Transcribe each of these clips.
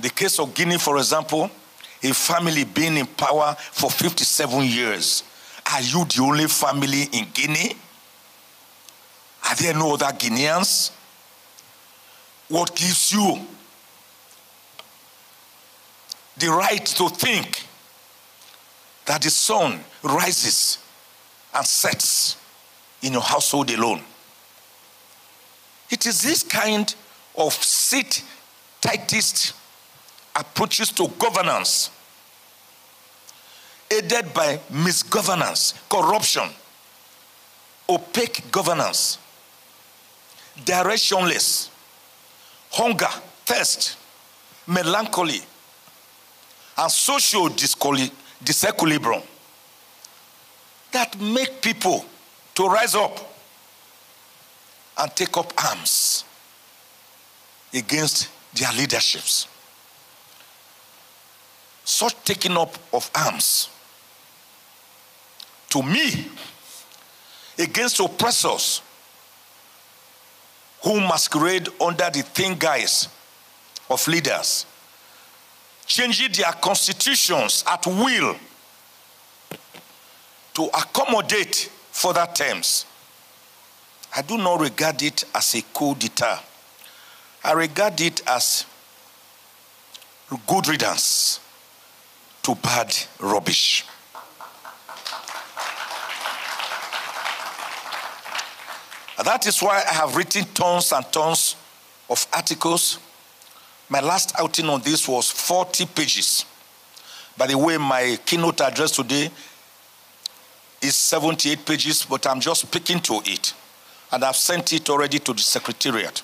The case of Guinea, for example, a family being in power for 57 years. Are you the only family in Guinea? Are there no other Guineans? What gives you the right to think that the sun rises and sets in your household alone? It is this kind of tightest approaches to governance, aided by misgovernance, corruption, opaque governance, directionless, hunger, thirst, melancholy, and social disequilibrium that make people to rise up and take up arms against their leaderships. Such taking up of arms, to me, against oppressors who masquerade under the thin guise of leaders, changing their constitutions at will to accommodate further terms. I do not regard it as a coup d'etat. I regard it as good riddance to bad rubbish. That is why I have written tons and tons of articles. My last outing on this was 40 pages. By the way, my keynote address today is 78 pages, but I'm just speaking to it. And I've sent it already to the Secretariat.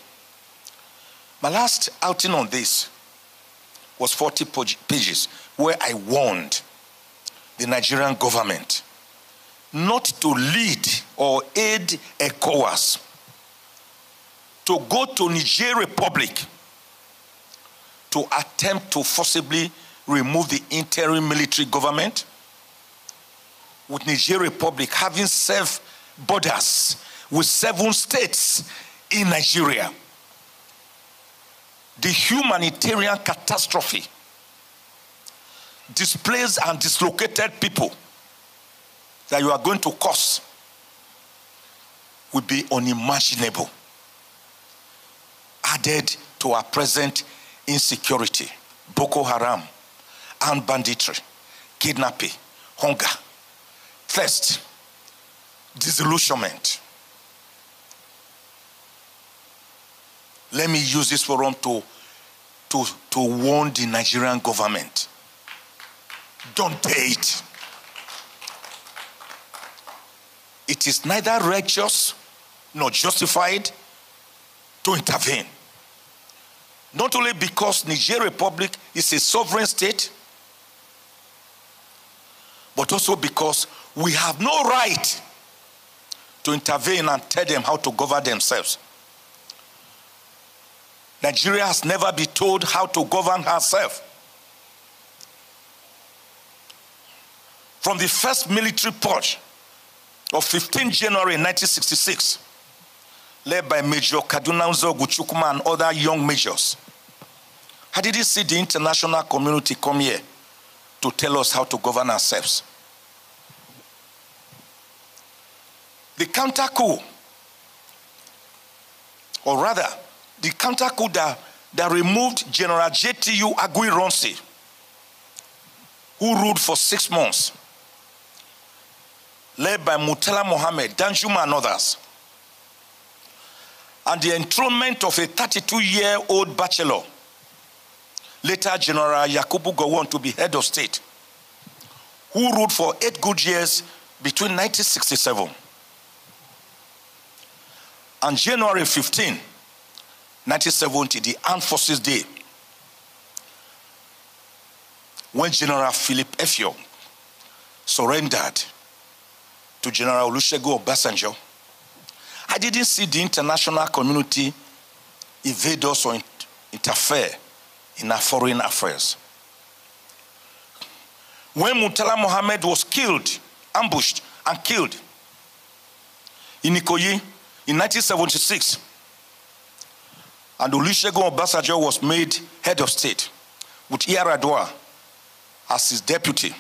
My last outing on this was 40 pages, where I warned the Nigerian government not to lead or aid ECOWAS to go to Niger Republic to attempt to forcibly remove the interim military government, with Niger Republic having served borders with 7 states in Nigeria. The humanitarian catastrophe, displaced and dislocated people that you are going to cause will be unimaginable, added to our present insecurity, Boko Haram, armed banditry, kidnapping, hunger, thirst, disillusionment. Let me use this forum to warn the Nigerian government. Don't pay it. It is neither righteous nor justified to intervene. Not only because Niger Republic is a sovereign state, but also because we have no right to intervene and tell them how to govern themselves. Nigeria has never been told how to govern herself. From the first military purge of 15 January 1966, led by Major Kaduna Uzoguchukuma and other young majors, I didn't see the international community come here to tell us how to govern ourselves. The counter-coup, or rather, the counter-coup that removed General JTU Aguiyi-Ironsi, who ruled for 6 months, led by Murtala Mohammed, Danjuma and others, and the enthronement of a 32-year-old bachelor, later General Yakubu Gowon, to be head of state, who ruled for 8 good years between 1967 and January 15, 1970, the Armed Forces Day, when General Philip Effiong surrendered to General Olusegun Obasanjo. I didn't see the international community evade us or interfere in our foreign affairs. When Murtala Mohammed was killed, ambushed and killed in Ikoyi in 1976, and Olusegun Obasanjo was made head of state, with Yaradua as his deputy,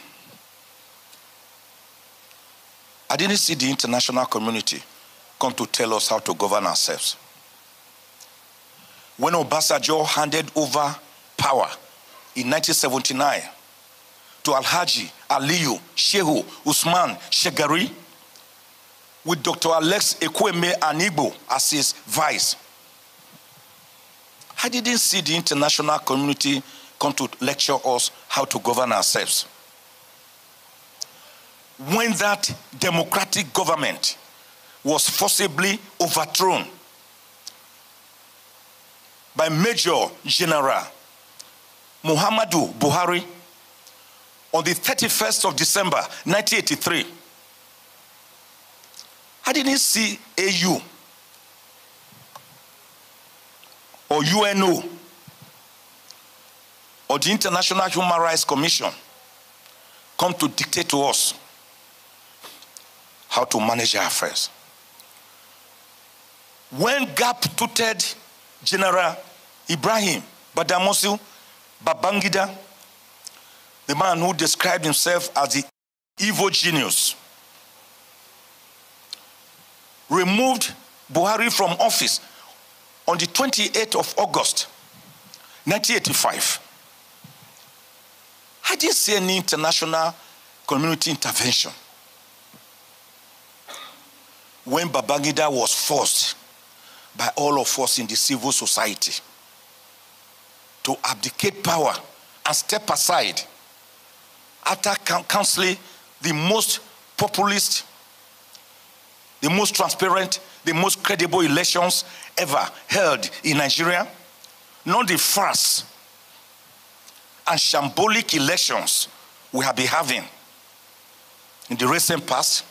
I didn't see the international community come to tell us how to govern ourselves. When Obasanjo handed over power in 1979 to Alhaji Aliyu Shehu Usman Shegari, with Dr. Alex Ekweme Anigbo as his vice, I didn't see the international community come to lecture us how to govern ourselves. When that democratic government was forcibly overthrown by Major General Muhammadu Buhari on the 31st of December 1983, I didn't see AU or UNO or the International Human Rights Commission come to dictate to us how to manage our affairs. When gap-toothed General Ibrahim Badamasi Babangida, the man who described himself as the evil genius, removed Buhari from office on the 28th of August, 1985. I didn't see any international community intervention. When Babangida was forced by all of us in the civil society to abdicate power and step aside after counseling the most populist, the most transparent, the most credible elections ever held in Nigeria, not the farce and shambolic elections we have been having in the recent past,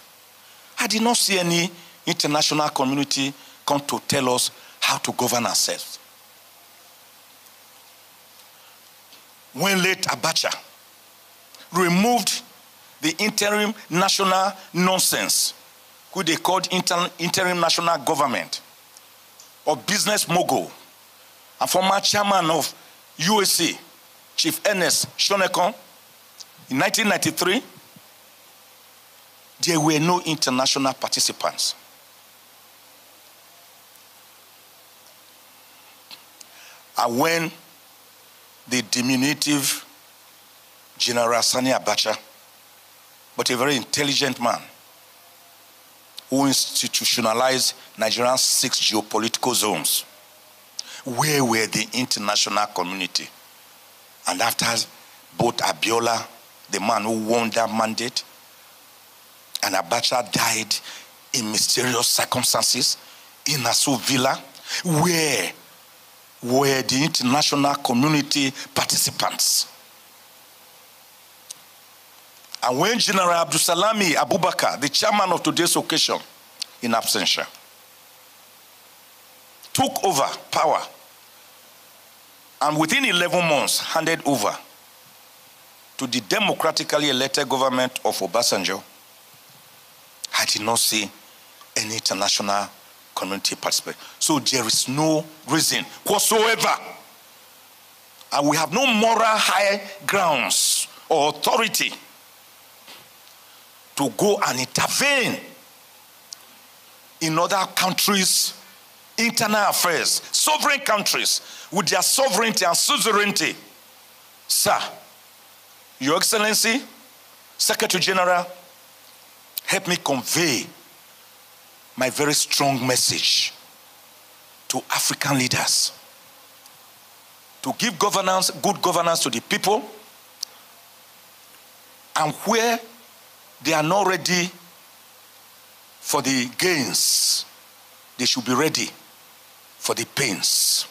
I did not see any international community come to tell us how to govern ourselves. When late Abacha removed the interim national nonsense, who they called interim national government, of business mogul and former chairman of USA, Chief Ernest Shonekan, in 1993, there were no international participants. And when the diminutive General Sani Abacha, but a very intelligent man, who institutionalized Nigeria's 6 geopolitical zones, where were the international community? And after both Abiola, the man who won that mandate, and Abacha died in mysterious circumstances in Asu Villa, where were the international community participants? And when General Abdulsalami Abubakar, the chairman of today's occasion, in absentia, took over power and within 11 months handed over to the democratically elected government of Obasanjo, I did not see any international community participate. So there is no reason whatsoever, and we have no moral high grounds or authority to go and intervene in other countries' internal affairs, sovereign countries with their sovereignty and suzerainty. Sir, Your Excellency, Secretary General, help me convey my very strong message to African leaders to give governance, good governance to the people, and where they are not ready for the gains, they should be ready for the pains.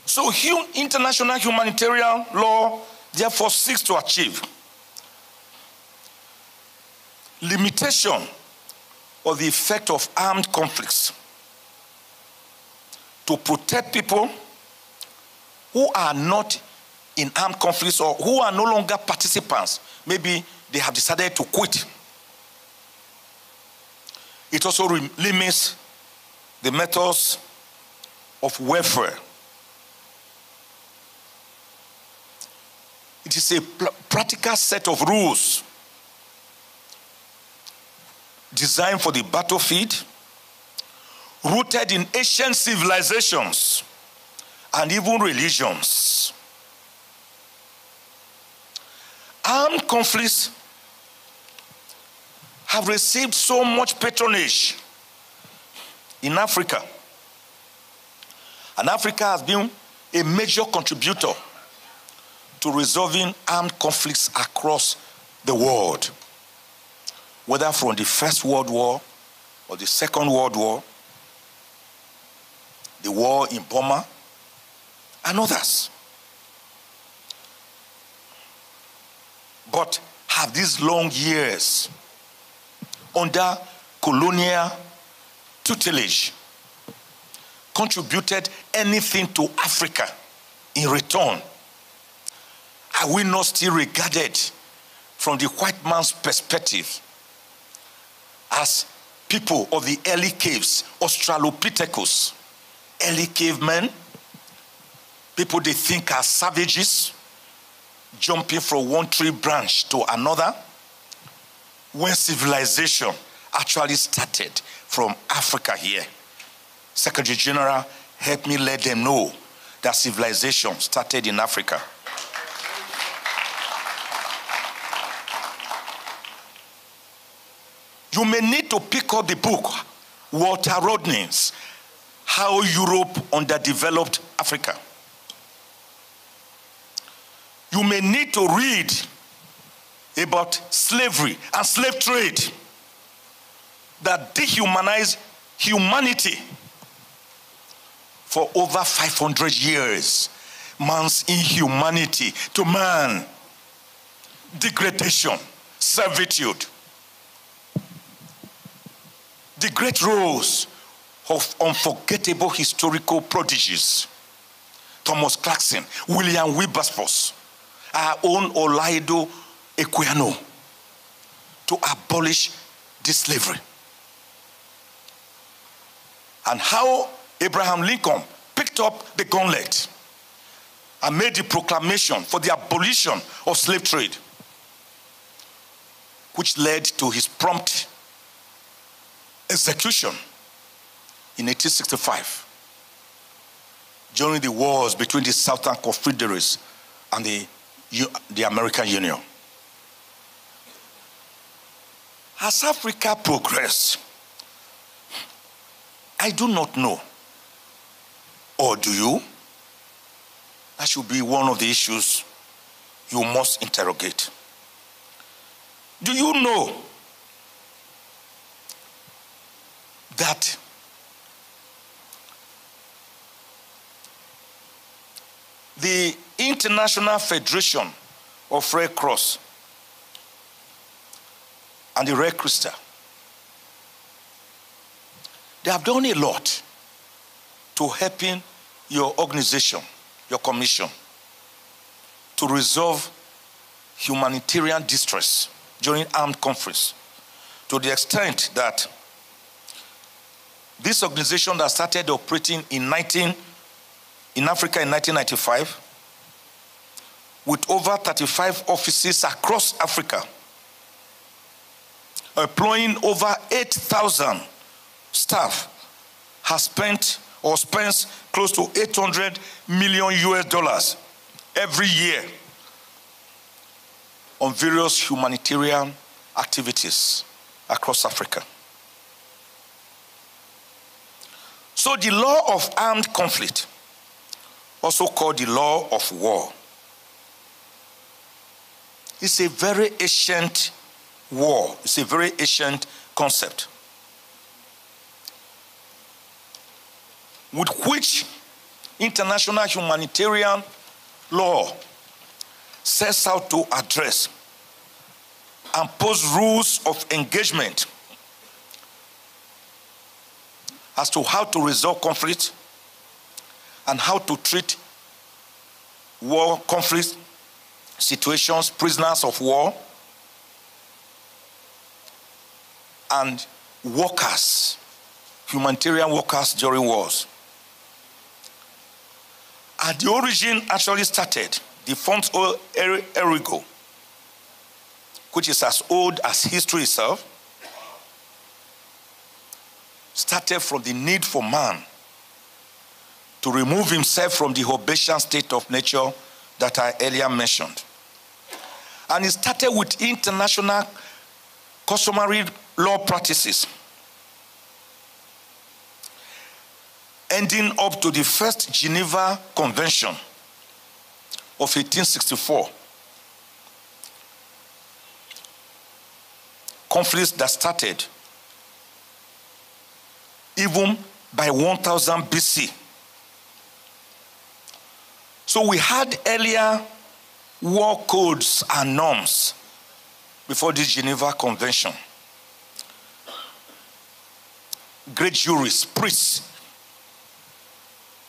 So international humanitarian law therefore seeks to achieve limitation of the effect of armed conflicts, to protect people who are not in armed conflicts or who are no longer participants. Maybe they have decided to quit. It it also limits the methods of welfare. It is a practical set of rules designed for the battlefield, rooted in ancient civilizations and even religions. Armed conflicts have received so much patronage in Africa. And Africa has been a major contributor to resolving armed conflicts across the world, whether from the First World War or the Second World War, the war in Burma, and others. But have these long years under colonial tutelage contributed anything to Africa in return? Are we not still regarded from the white man's perspective as people of the early caves, Australopithecus, early cavemen, people they think are savages, jumping from one tree branch to another, when civilization actually started from Africa here? Secretary General, help me let them know that civilization started in Africa. You may need to pick up the book, Walter Rodney's How Europe Underdeveloped Africa. You may need to read about slavery and slave trade that dehumanized humanity for over 500 years. Man's inhumanity to man, degradation, servitude. The great roles of unforgettable historical prodigies, Thomas Clarkson, William Wilberforce, our own Olaido Equiano, to abolish this slavery. And how Abraham Lincoln picked up the gauntlet and made the proclamation for the abolition of slave trade, which led to his prompt execution in 1865 during the wars between the Southern Confederacies and the American Union. Has Africa progressed? I do not know. Or do you? That should be one of the issues you must interrogate. Do you know that the International Federation of Red Cross and the Red Crystal, they have done a lot to helping your organization, your commission, to resolve humanitarian distress during armed conflicts, to the extent that this organization that started operating in Africa in 1995, with over 35 offices across Africa, employing over 8,000 staff, has spent or spends close to $800 million US every year on various humanitarian activities across Africa. So the law of armed conflict, also called the law of war, is a very ancient war. It's a very ancient concept with which international humanitarian law sets out to address and pose rules of engagement as to how to resolve conflict and how to treat war conflict situations, prisoners of war, and workers, humanitarian workers during wars. At the origin actually started, the Font Erigo, which is as old as history itself, started from the need for man to remove himself from the Hobbesian state of nature that I earlier mentioned. And it started with international customary law practices, ending up to the first Geneva Convention of 1864. Conflicts that started even by 1000 BC. So we had earlier war codes and norms before this Geneva Convention. Great jurists, priests,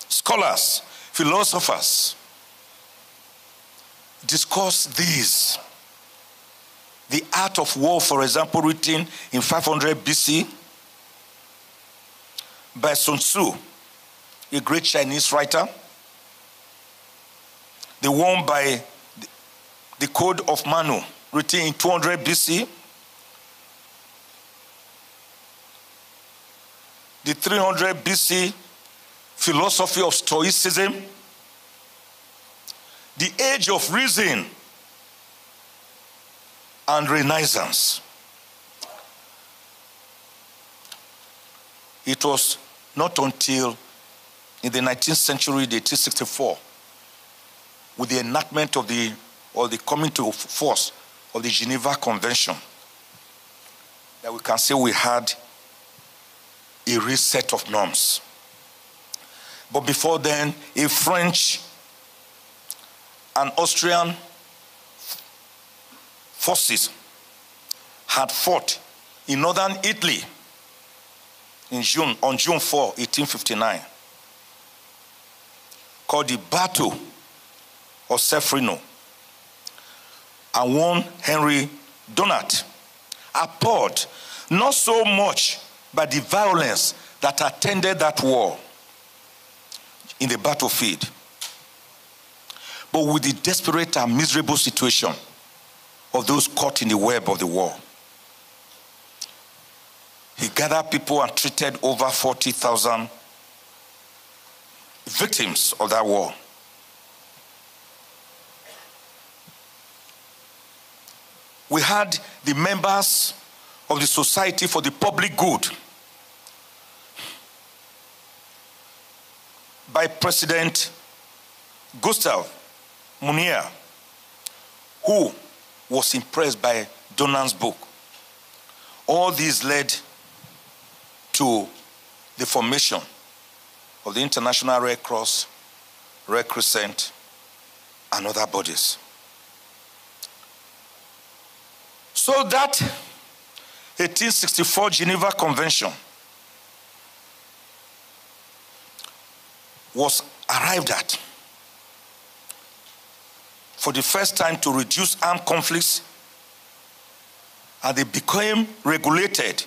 scholars, philosophers discuss these. The Art of War, for example, written in 500 BC by Sun Tzu, a great Chinese writer. The one by the Code of Manu, written in 200 BC. The 300 BC philosophy of Stoicism. The Age of Reason and Renaissance. It was not until in the 19th century, the 1864, with the enactment of the coming to force of the Geneva Convention, that we can say we had a reset of norms. But before then, a French and Austrian forces had fought in northern Italy on June 4, 1859, called the Battle of Sefrino, and one Henry Donat, appalled not so much by the violence that attended that war in the battlefield, but with the desperate and miserable situation of those caught in the web of the war. He gathered people and treated over 40,000 victims of that war. We had the members of the Society for the Public Good by President Gustav Munier, who was impressed by Donan's book. All these led to the formation of the International Red Cross, Red Crescent, and other bodies. So that 1864 Geneva Convention was arrived at for the first time to reduce armed conflicts, and they became regulated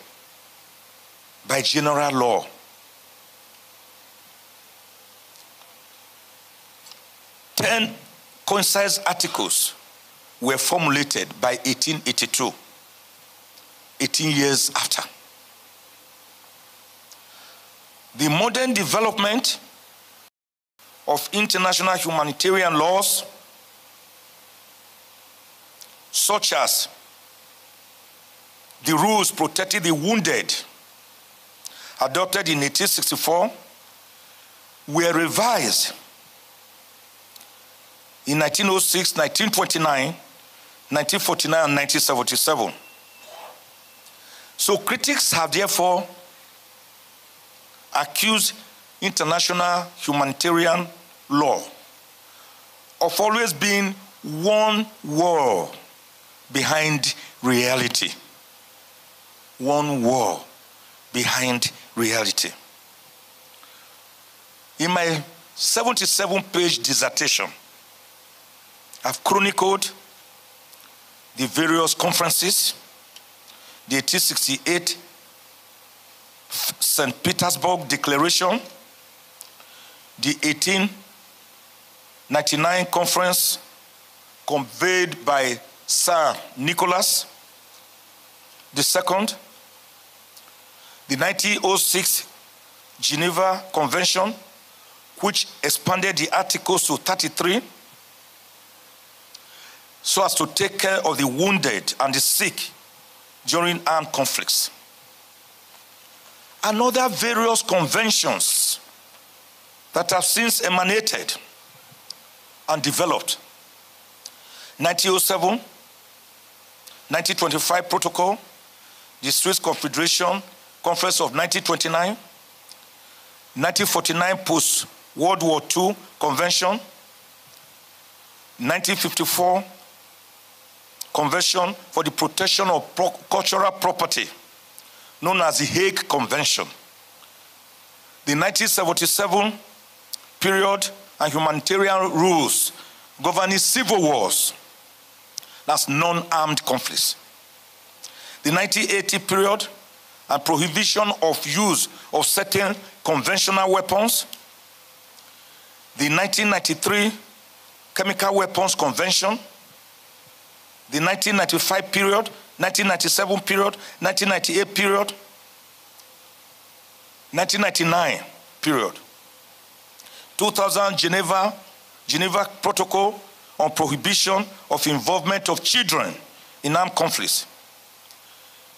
by general law. Ten concise articles were formulated by 1882, 18 years after. The modern development of international humanitarian laws, such as the rules protecting the wounded, adopted in 1864, were revised in 1906, 1929, 1949, and 1977. So critics have therefore accused international humanitarian law of always being one war behind reality. One war behind reality. In my 77-page dissertation, I've chronicled the various conferences, the 1868 St. Petersburg Declaration, the 1899 conference convened by Tsar Nicholas II, the 1906 Geneva Convention, which expanded the articles to 33 so as to take care of the wounded and the sick during armed conflicts. And other various conventions that have since emanated and developed. 1907, 1925 Protocol, the Swiss Confederation Conference of 1929, 1949 Post-World War II Convention, 1954 Convention for the Protection of Cultural Property, known as the Hague Convention. The 1977 period and humanitarian rules governing civil wars, that's non-armed conflicts. The 1980 period and prohibition of use of certain conventional weapons. The 1993 Chemical Weapons Convention. The 1995 period, 1997 period, 1998 period, 1999 period. 2000 Geneva Protocol on prohibition of involvement of children in armed conflicts.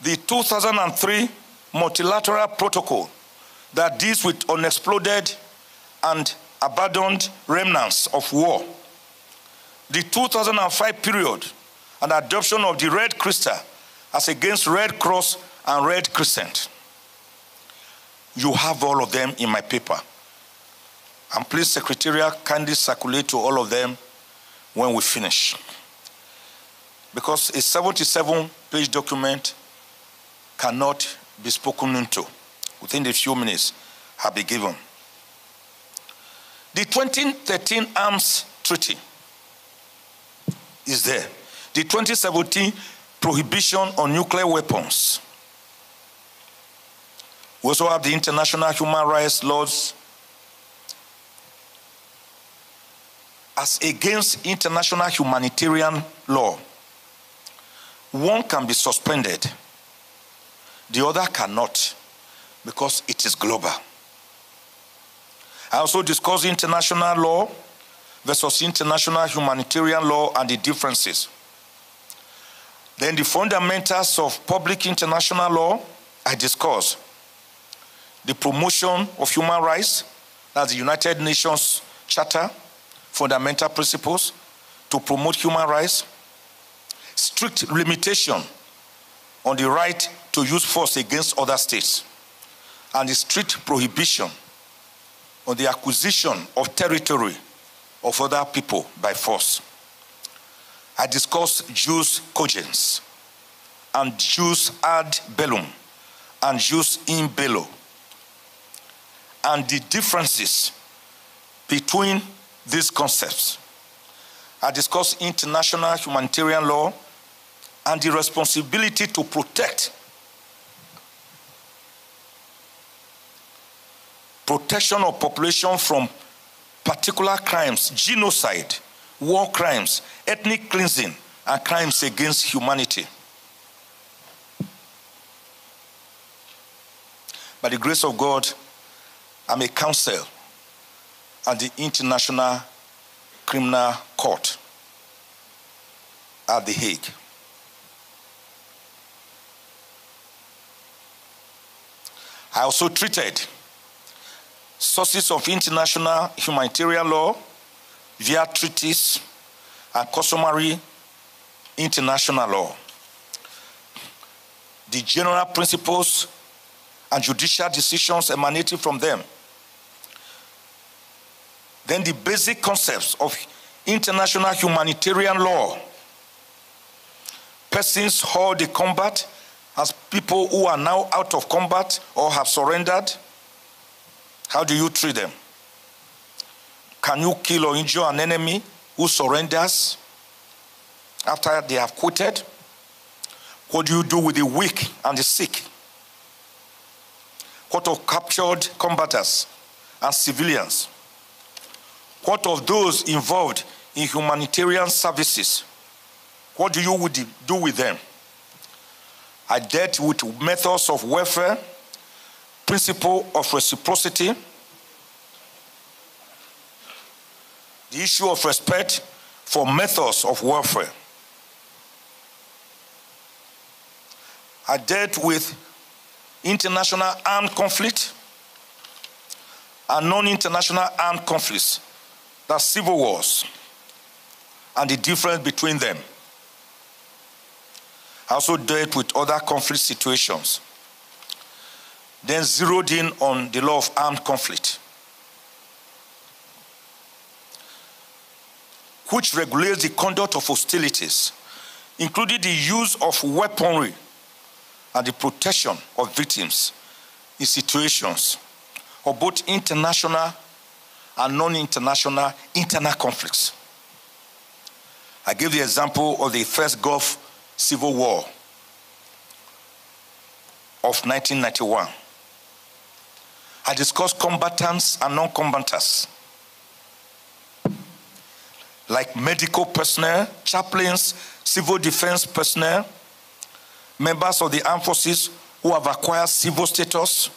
The 2003 Multilateral Protocol that deals with unexploded and abandoned remnants of war. The 2005 period and adoption of the Red Crystal as against Red Cross and Red Crescent. You have all of them in my paper. And please, Secretariat, kindly circulate to all of them when we finish. Because a 77-page document cannot be spoken into within the few minutes have been given. The 2013 Arms Treaty is there. The 2017 Prohibition on Nuclear Weapons. We also have the international human rights laws as against international humanitarian law. One can be suspended, the other cannot, because it is global. I also discuss international law versus international humanitarian law and the differences. Then the fundamentals of public international law, I discuss. The promotion of human rights, that's the United Nations Charter, fundamental principles to promote human rights. Strict limitation on the right to use force against other states. And the strict prohibition on the acquisition of territory of other people by force. I discussed jus cogens and jus ad bellum and jus in bello and the differences between these concepts. I discussed international humanitarian law and the responsibility to protect. Protection of population from particular crimes, genocide, war crimes, ethnic cleansing, and crimes against humanity. By the grace of God, I'm a counsel at the International Criminal Court at The Hague. I also treated sources of international humanitarian law via treaties and customary international law. The general principles and judicial decisions emanating from them. Then the basic concepts of international humanitarian law. Persons held in combat as people who are now out of combat or have surrendered. How do you treat them? Can you kill or injure an enemy who surrenders after they have quitted? What do you do with the weak and the sick? What of captured combatants and civilians? What of those involved in humanitarian services? What do you do with them? I dealt with methods of welfare, principle of reciprocity, the issue of respect for methods of warfare. I dealt with international armed conflict and non-international armed conflicts, that's civil wars, and the difference between them. I also dealt with other conflict situations. Then zeroed in on the law of armed conflict, which regulates the conduct of hostilities, including the use of weaponry and the protection of victims in situations of both international and non-international internal conflicts. I gave the example of the first Gulf Civil War of 1991. I discussed combatants and non-combatants, like medical personnel, chaplains, civil defense personnel, members of the armed forces who have acquired civil status,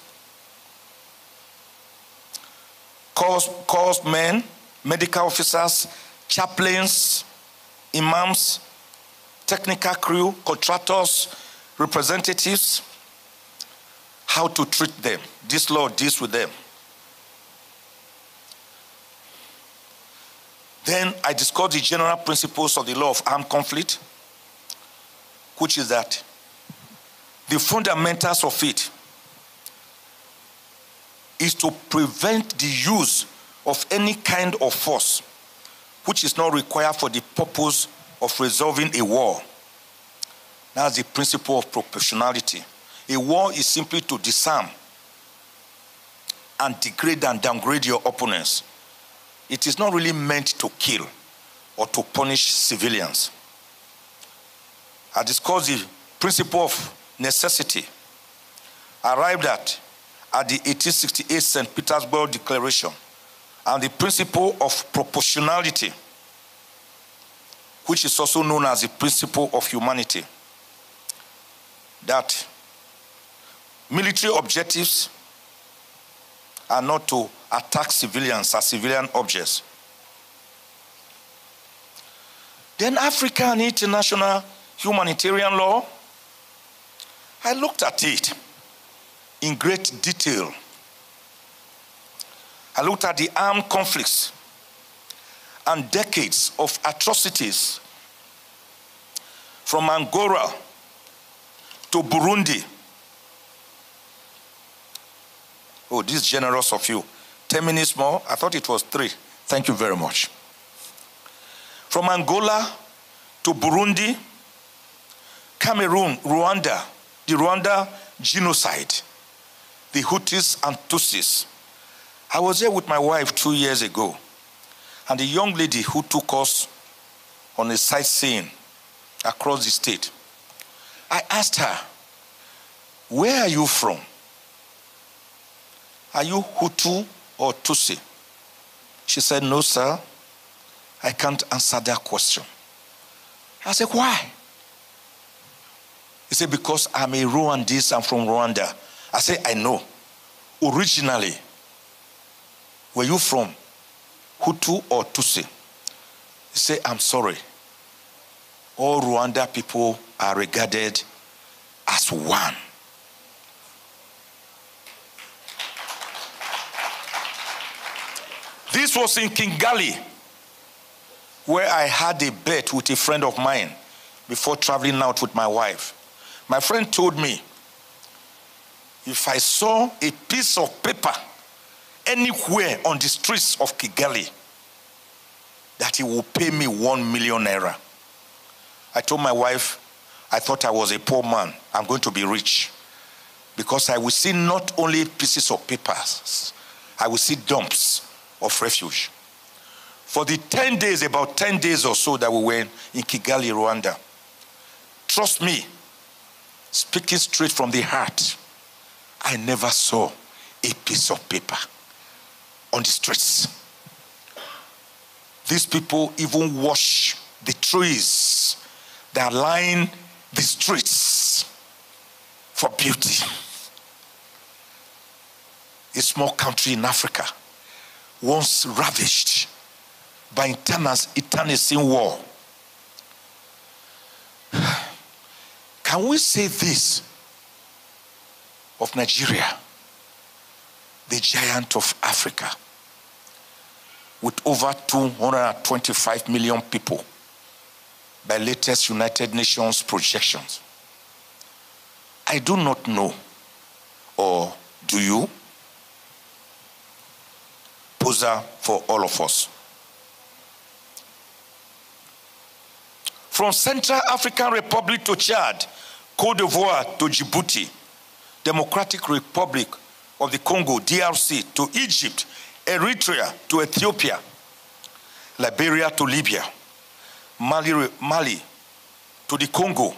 corps men, medical officers, chaplains, imams, technical crew, contractors, representatives, how to treat them. This law deals with them. Then I discussed the general principles of the law of armed conflict, which is that the fundamentals of it is to prevent the use of any kind of force which is not required for the purpose of resolving a war. That's the principle of proportionality. A war is simply to disarm and degrade and downgrade your opponents. It is not really meant to kill or to punish civilians. I discussed the principle of necessity, arrived at the 1868 St. Petersburg Declaration, and the principle of proportionality, which is also known as the principle of humanity, that military objectives are not to attack civilians as civilian objects. Then African and international humanitarian law, I looked at it in great detail. I looked at the armed conflicts and decades of atrocities from Angola to Burundi. Oh, this is generous of you. 10 minutes more? I thought it was 3. Thank you very much. From Angola to Burundi, Cameroon, Rwanda, the Rwanda genocide, the Hutus and Tutsis. I was there with my wife 2 years ago, and the young lady who took us on a sightseeing across the state, I asked her, where are you from? Are you Hutu or Tutsi? She said, no, sir, I can't answer that question. I said, why? He said, because I'm a Rwandese, I'm from Rwanda. I said, I know. Originally, were you from Hutu or Tutsi? He said, I'm sorry. All Rwanda people are regarded as one. This was in Kigali, where I had a bet with a friend of mine before traveling out with my wife. My friend told me, if I saw a piece of paper anywhere on the streets of Kigali, that he will pay me 1 million naira. I told my wife, I thought I was a poor man. I'm going to be rich. Because I will see not only pieces of papers, I will see dumps of refuge. For the 10 days, about 10 days or so that we were in Kigali, Rwanda, trust me, speaking straight from the heart, I never saw a piece of paper on the streets. These people even wash the trees that line the streets for beauty. A small country in Africa, once ravaged by internecine war. Can we say this of Nigeria, the giant of Africa, with over 225 million people by latest United Nations projections? I do not know, or do you? Poser for all of us. From Central African Republic to Chad, Cote d'Ivoire to Djibouti, Democratic Republic of the Congo, DRC, to Egypt, Eritrea to Ethiopia, Liberia to Libya, Mali to the Congo,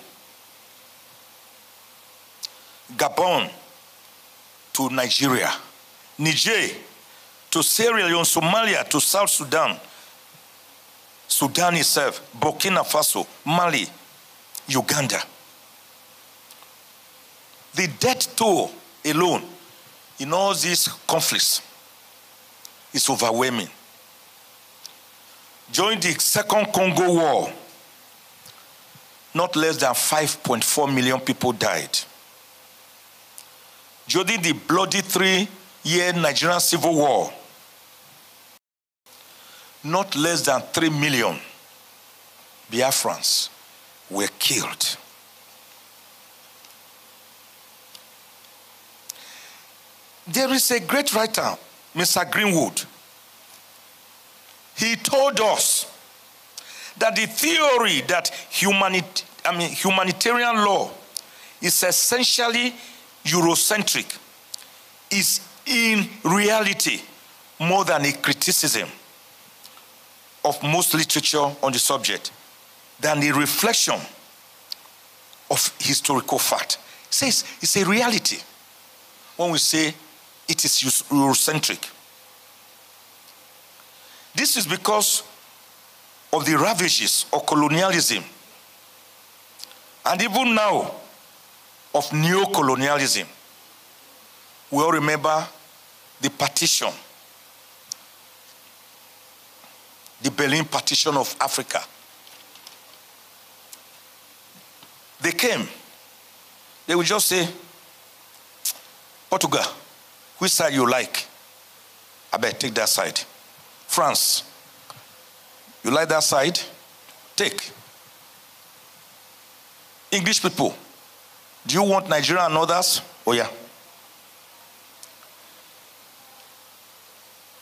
Gabon to Nigeria, Niger to Sierra Leone, Somalia to South Sudan, Sudan itself, Burkina Faso, Mali, Uganda. The death toll alone in all these conflicts is overwhelming. During the Second Congo War, not less than 5.4 million people died. During the bloody 3-year Nigerian Civil War, not less than 3 million Biafrans were killed. There is a great writer, Mr. Greenwood. He told us that the theory that humanitarian law is essentially Eurocentric is in reality more than a criticism of most literature on the subject than a reflection of historical fact. It says it's a reality when we say it is Eurocentric. This is because of the ravages of colonialism and even now of neo-colonialism. We all remember the partition, the Berlin partition of Africa. They came, they would just say, Portugal, which side you like? I bet take that side. France, you like that side? Take. English people, do you want Nigeria and others? Oh yeah.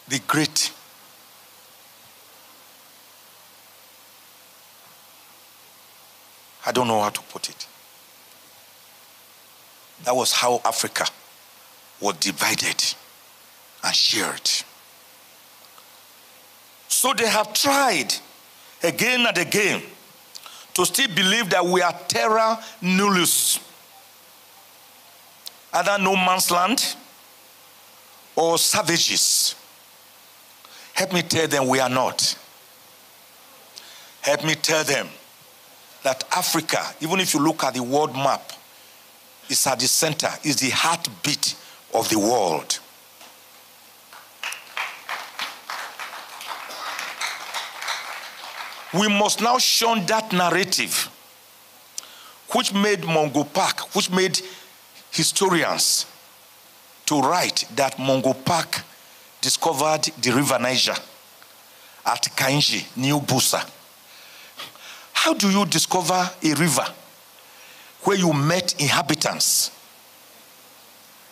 The great I don't know how to put it. That was how Africa was divided and shared. So they have tried again and again to still believe that we are terra nullius, either no man's land or savages. Help me tell them we are not. Help me tell them that Africa, even if you look at the world map, is at the center, is the heartbeat of the world. We must now shun that narrative which made Mungo Park, which made historians to write that Mungo Park discovered the river Niger at Kainji, New Busa. How do you discover a river where you met inhabitants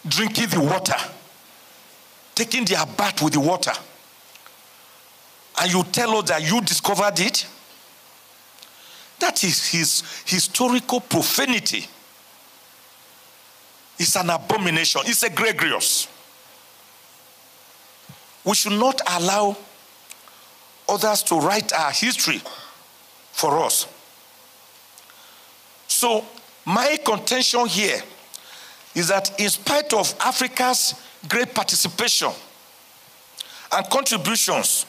drinking the water, taking their bath with the water, and you tell us that you discovered it? That is his historical profanity. It's an abomination. It's egregious. We should not allow others to write our history for us. So my contention here is that in spite of Africa's great participation and contributions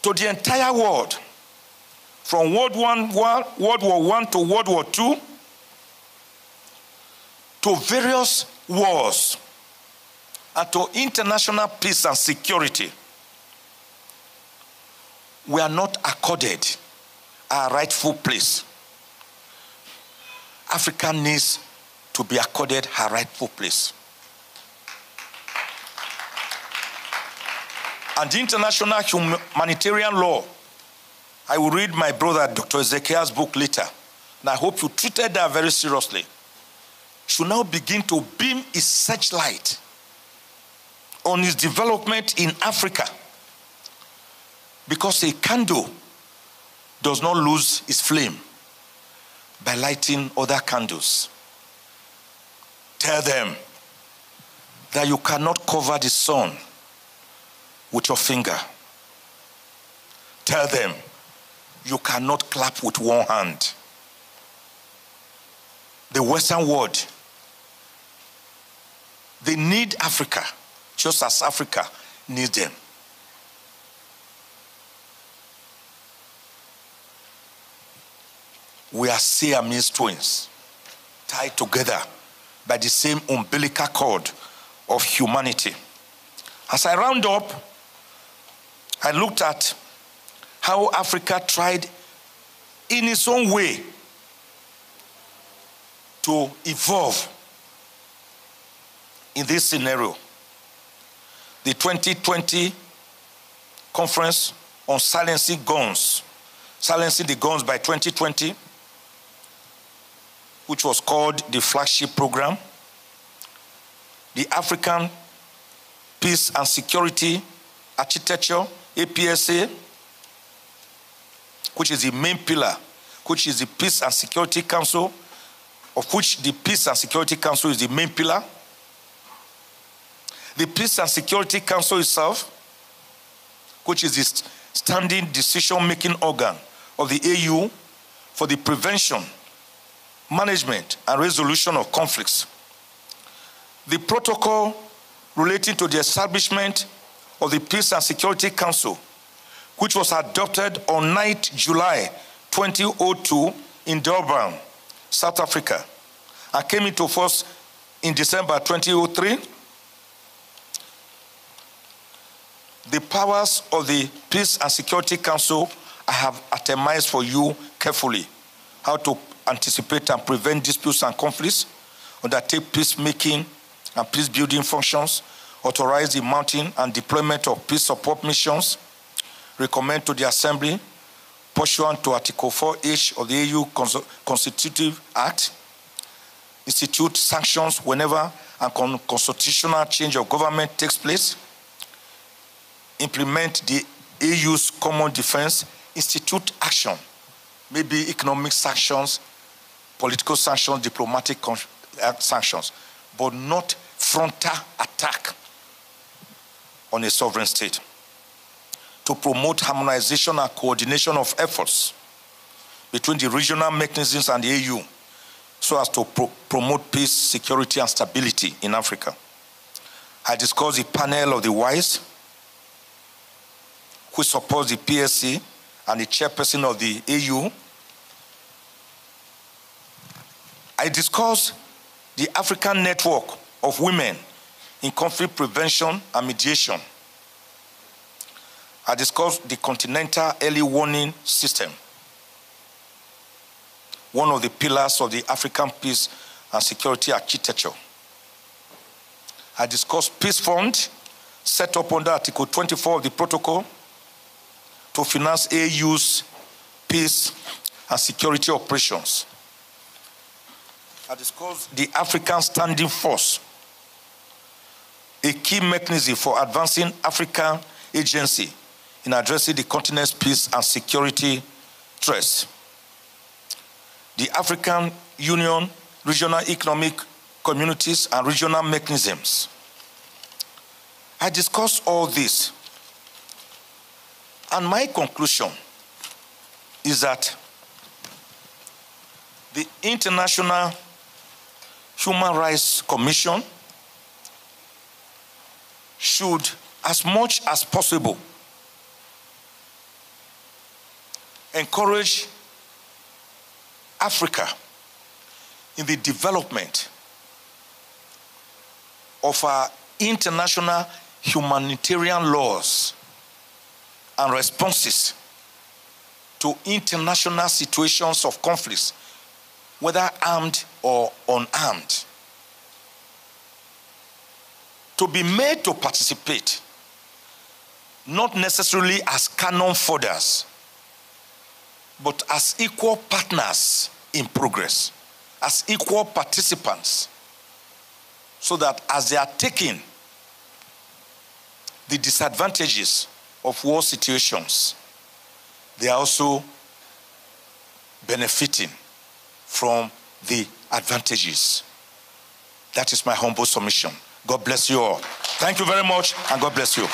to the entire world, from World War I to World War II, to various wars, and to international peace and security, we are not accorded our rightful place. Africa needs to be accorded her rightful place. And the international humanitarian law, I will read my brother Dr. Ezekiyah's book later, and I hope you treated that very seriously, should now begin to beam its searchlight on its development in Africa, because a candle does not lose its flame by lighting other candles. Tell them that you cannot cover the sun with your finger. Tell them you cannot clap with one hand. The Western world, they need Africa just as Africa needs them. We are Siamese twins, tied together by the same umbilical cord of humanity. As I round up, I looked at how Africa tried in its own way to evolve in this scenario. The 2020 conference on silencing the guns by 2020, which was called the flagship program. The African Peace and Security Architecture, APSA, which is the main pillar, which is the Peace and Security Council, of which the Peace and Security Council is the main pillar. The Peace and Security Council itself, which is the standing decision-making organ of the AU for the prevention, management, and resolution of conflicts. The protocol relating to the establishment of the Peace and Security Council, which was adopted on 9th July 2002 in Durban, South Africa, and came into force in December 2003. The powers of the Peace and Security Council, I have itemized for you carefully how to anticipate and prevent disputes and conflicts, undertake peacemaking and peace-building functions, authorize the mounting and deployment of peace support missions, recommend to the Assembly, pursuant to Article 4H of the AU Constitutive Act, institute sanctions whenever a constitutional change of government takes place, implement the AU's common defense, institute action, maybe economic sanctions, political sanctions, diplomatic sanctions, but not frontal attack on a sovereign state. To promote harmonization and coordination of efforts between the regional mechanisms and the AU so as to promote peace, security, and stability in Africa. I discussed the panel of the WISE, which supports the PSC and the chairperson of the AU. I discussed the African Network of Women in Conflict Prevention and Mediation. I discussed the Continental Early Warning System, one of the pillars of the African Peace and Security Architecture. I discussed Peace Fund, set up under Article 24 of the Protocol to finance AU's peace and security operations. I discussed the African Standing Force, a key mechanism for advancing African agency in addressing the continent's peace and security threats. The African Union, regional economic communities, and regional mechanisms. I discussed all this. And my conclusion is that the International Human Rights Commission should, as much as possible, encourage Africa in the development of our international humanitarian laws and responses to international situations of conflicts, whether armed or unarmed, to be made to participate, not necessarily as cannon fodders, but as equal partners in progress, as equal participants, so that as they are taking the disadvantages of war situations, they are also benefiting from the advantages. That is my humble submission. God bless you all. Thank you very much, and God bless you.